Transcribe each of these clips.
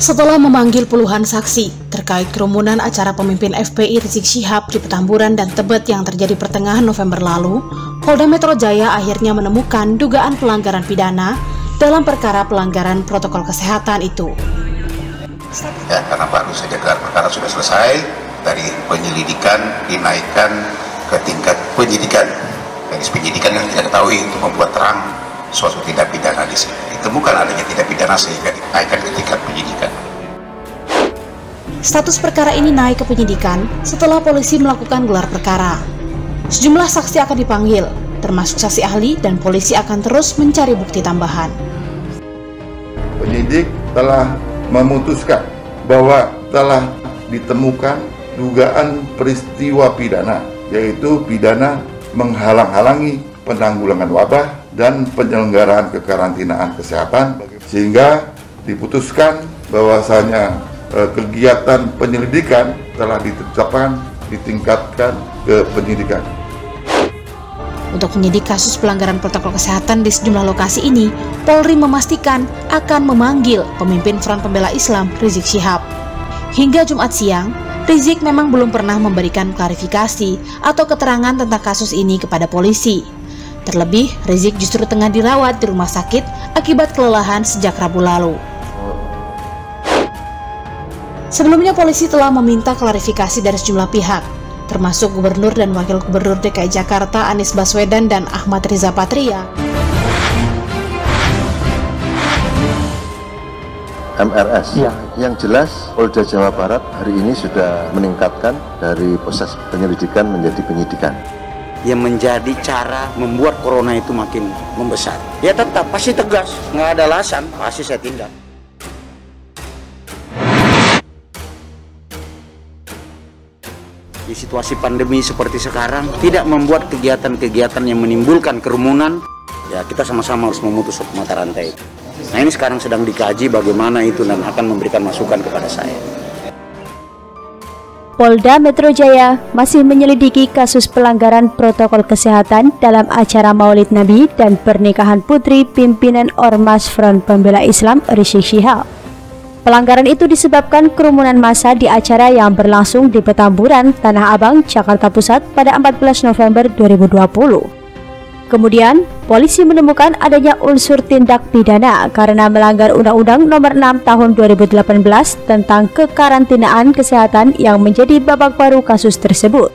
Setelah memanggil puluhan saksi terkait kerumunan acara pemimpin FPI Rizik Syihab di Petamburan dan Tebet yang terjadi pertengahan November lalu, Polda Metro Jaya akhirnya menemukan dugaan pelanggaran pidana dalam perkara pelanggaran protokol kesehatan itu. Ya, karena baru saja gelar perkara sudah selesai, dari penyelidikan dinaikkan ke tingkat penyidikan. Dari penyidikan yang tidak ketahui untuk membuat terang suatu tindak pidana di sini. Ditemukan adanya tindak pidana sehingga dinaikkan ke tingkat penyidikan. Status perkara ini naik ke penyidikan setelah polisi melakukan gelar perkara. Sejumlah saksi akan dipanggil, termasuk saksi ahli, dan polisi akan terus mencari bukti tambahan. Penyidik telah memutuskan bahwa telah ditemukan dugaan peristiwa pidana, yaitu pidana menghalang-halangi penanggulangan wabah dan penyelenggaraan kekarantinaan kesehatan, sehingga diputuskan bahwasanya kegiatan penyelidikan telah ditingkatkan ke penyidikan. Untuk menyidik kasus pelanggaran protokol kesehatan di sejumlah lokasi ini, Polri memastikan akan memanggil pemimpin Front Pembela Islam Rizik Syihab. Hingga Jumat siang, Rizik memang belum pernah memberikan klarifikasi atau keterangan tentang kasus ini kepada polisi. Terlebih, Rizik justru tengah dirawat di rumah sakit akibat kelelahan sejak Rabu lalu. Sebelumnya polisi telah meminta klarifikasi dari sejumlah pihak, termasuk Gubernur dan Wakil Gubernur DKI Jakarta Anies Baswedan dan Ahmad Riza Patria. MRS. Ya. Yang jelas Polda Jawa Barat hari ini sudah meningkatkan dari proses penyelidikan menjadi penyidikan. Yang menjadi cara membuat corona itu makin membesar. Ya tetap pasti tegas, nggak ada alasan, pasti saya tindak. Di situasi pandemi seperti sekarang, tidak membuat kegiatan-kegiatan yang menimbulkan kerumunan, ya kita sama-sama harus memutus mata rantai. Nah ini sekarang sedang dikaji bagaimana itu dan akan memberikan masukan kepada saya. Polda Metro Jaya masih menyelidiki kasus pelanggaran protokol kesehatan dalam acara Maulid Nabi dan pernikahan putri pimpinan Ormas Front Pembela Islam Rizik Syihab. Pelanggaran itu disebabkan kerumunan massa di acara yang berlangsung di Petamburan, Tanah Abang, Jakarta Pusat pada 14 November 2020. Kemudian, polisi menemukan adanya unsur tindak pidana karena melanggar Undang-Undang Nomor 6 Tahun 2018 tentang kekarantinaan kesehatan yang menjadi babak baru kasus tersebut.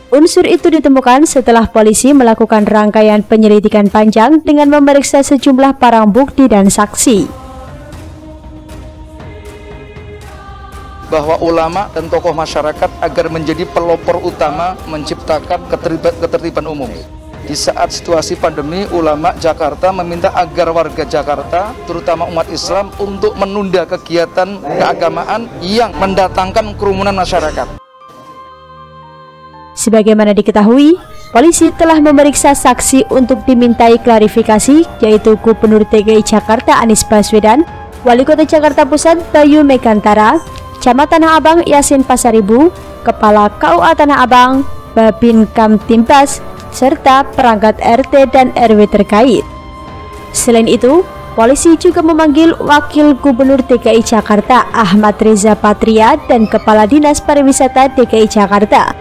Unsur itu ditemukan setelah polisi melakukan rangkaian penyelidikan panjang dengan memeriksa sejumlah barang bukti dan saksi. Bahwa ulama dan tokoh masyarakat agar menjadi pelopor utama menciptakan ketertiban umum. Di saat situasi pandemi, ulama Jakarta meminta agar warga Jakarta, terutama umat Islam, untuk menunda kegiatan keagamaan yang mendatangkan kerumunan masyarakat. Sebagaimana diketahui, polisi telah memeriksa saksi untuk dimintai klarifikasi, yaitu Gubernur DKI Jakarta Anies Baswedan, Wali Kota Jakarta Pusat Bayu Megantara, Camat Tanah Abang Yasin Pasaribu, Kepala KUA Tanah Abang, Babin Kamtimbas, serta perangkat RT dan RW terkait. Selain itu, polisi juga memanggil Wakil Gubernur DKI Jakarta Ahmad Riza Patria dan Kepala Dinas Pariwisata DKI Jakarta.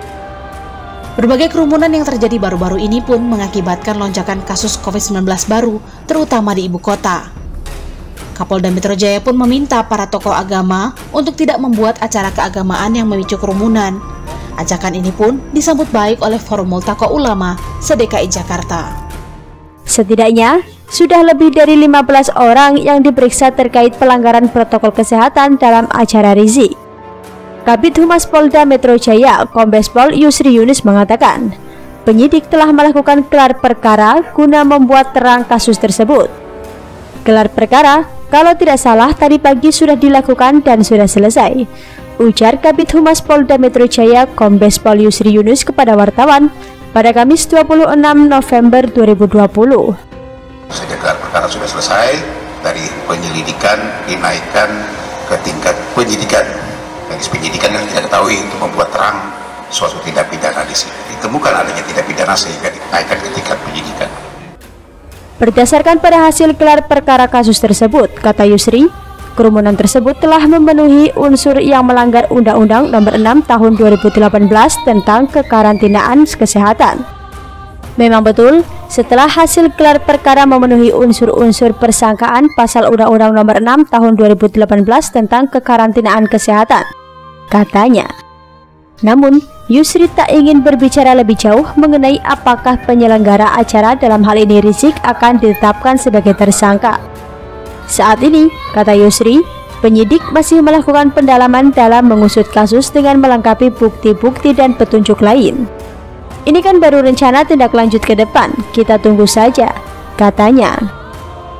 Berbagai kerumunan yang terjadi baru-baru ini pun mengakibatkan lonjakan kasus COVID-19 baru, terutama di ibu kota. Kapolda Metro Jaya pun meminta para tokoh agama untuk tidak membuat acara keagamaan yang memicu kerumunan. Ajakan ini pun disambut baik oleh Forum Multaqo Ulama se-DKI Jakarta. Setidaknya, sudah lebih dari 15 orang yang diperiksa terkait pelanggaran protokol kesehatan dalam acara Rizik. Kabid Humas Polda Metro Jaya, Kombes Pol Yusri Yunus mengatakan, penyidik telah melakukan gelar perkara guna membuat terang kasus tersebut. Gelar perkara, kalau tidak salah tadi pagi sudah dilakukan dan sudah selesai, ujar Kabid Humas Polda Metro Jaya Kombes Pol Yusri Yunus kepada wartawan pada Kamis 26 November 2020. Sejak gelar perkara sudah selesai, dari penyelidikan dinaikkan ke tingkat penyidikan. Dari penyidikan yang tidak ketahui untuk membuat terang suatu tindak pidana di sini. Ditemukan adanya tindak pidana sehingga dinaikkan ke tingkat penyidikan. Berdasarkan pada hasil gelar perkara kasus tersebut, kata Yusri, kerumunan tersebut telah memenuhi unsur yang melanggar Undang-Undang Nomor 6 Tahun 2018 tentang kekarantinaan kesehatan. Memang betul, setelah hasil gelar perkara memenuhi unsur-unsur persangkaan pasal Undang-Undang Nomor 6 Tahun 2018 tentang kekarantinaan kesehatan, katanya. Namun, Yusri tak ingin berbicara lebih jauh mengenai apakah penyelenggara acara, dalam hal ini Rizik, akan ditetapkan sebagai tersangka. Saat ini, kata Yusri, penyidik masih melakukan pendalaman dalam mengusut kasus dengan melengkapi bukti-bukti dan petunjuk lain. Ini kan baru rencana tindak lanjut ke depan, kita tunggu saja, katanya.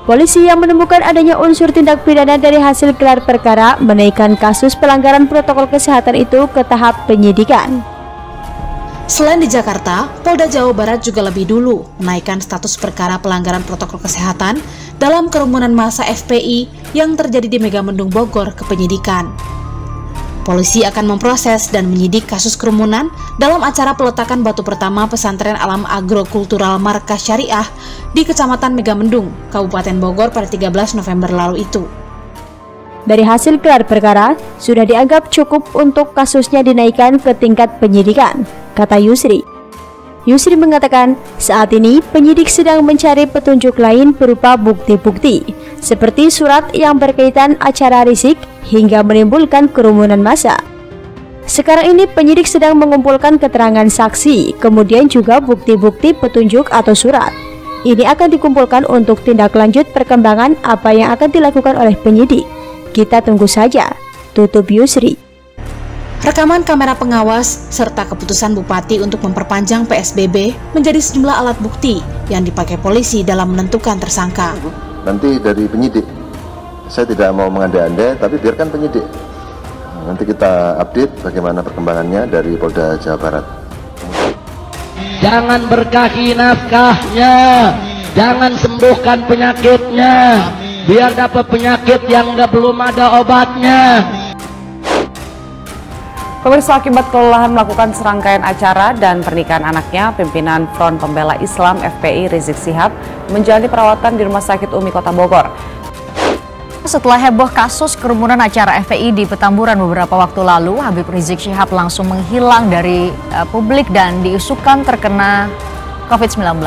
Polisi yang menemukan adanya unsur tindak pidana dari hasil gelar perkara menaikkan kasus pelanggaran protokol kesehatan itu ke tahap penyidikan. Selain di Jakarta, Polda Jawa Barat juga lebih dulu menaikkan status perkara pelanggaran protokol kesehatan dalam kerumunan massa FPI yang terjadi di Megamendung Bogor ke penyidikan. Polisi akan memproses dan menyidik kasus kerumunan dalam acara peletakan batu pertama pesantren alam agrokultural Markas Syariah di Kecamatan Megamendung, Kabupaten Bogor pada 13 November lalu itu. Dari hasil gelar perkara, sudah dianggap cukup untuk kasusnya dinaikkan ke tingkat penyidikan, kata Yusri. Yusri mengatakan saat ini penyidik sedang mencari petunjuk lain berupa bukti-bukti, seperti surat yang berkaitan acara Rizik hingga menimbulkan kerumunan massa. Sekarang ini penyidik sedang mengumpulkan keterangan saksi, kemudian juga bukti-bukti petunjuk atau surat. Ini akan dikumpulkan untuk tindak lanjut perkembangan apa yang akan dilakukan oleh penyidik. Kita tunggu saja, tutup Yusri. Rekaman kamera pengawas serta keputusan Bupati untuk memperpanjang PSBB menjadi sejumlah alat bukti yang dipakai polisi dalam menentukan tersangka. Nanti dari penyidik, saya tidak mau mengandai-andai, tapi biarkan penyidik. Nanti kita update bagaimana perkembangannya dari Polda Jawa Barat. Jangan berkahi nafkahnya, jangan sembuhkan penyakitnya, biar dapat penyakit yang belum ada obatnya. Pemirsa, akibat kelelahan melakukan serangkaian acara dan pernikahan anaknya, pimpinan Front Pembela Islam FPI Rizik Syihab menjalani perawatan di Rumah Sakit Umi Kota Bogor. Setelah heboh kasus kerumunan acara FPI di Petamburan beberapa waktu lalu, Habib Rizik Syihab langsung menghilang dari publik dan diisukan terkena COVID-19.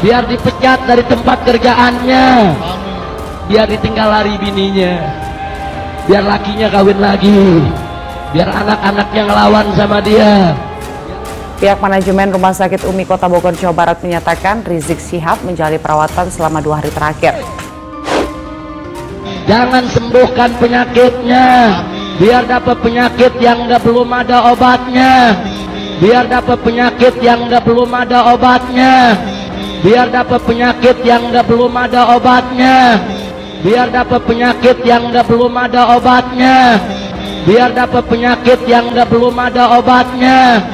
Biar dipecat dari tempat kerjaannya, biar ditinggal lari bininya, biar lakinya kawin lagi, biar anak-anaknya ngelawan sama dia. Pihak manajemen Rumah Sakit Umi Kota Bogor, Jawa Barat menyatakan Rizik Syihab menjalani perawatan selama 2 hari terakhir. Jangan sembuhkan penyakitnya, biar dapat penyakit yang belum ada obatnya, biar dapat penyakit yang belum ada obatnya, biar dapat penyakit yang belum ada obatnya, biar dapat penyakit yang belum ada obatnya, biar dapat penyakit yang belum ada obatnya.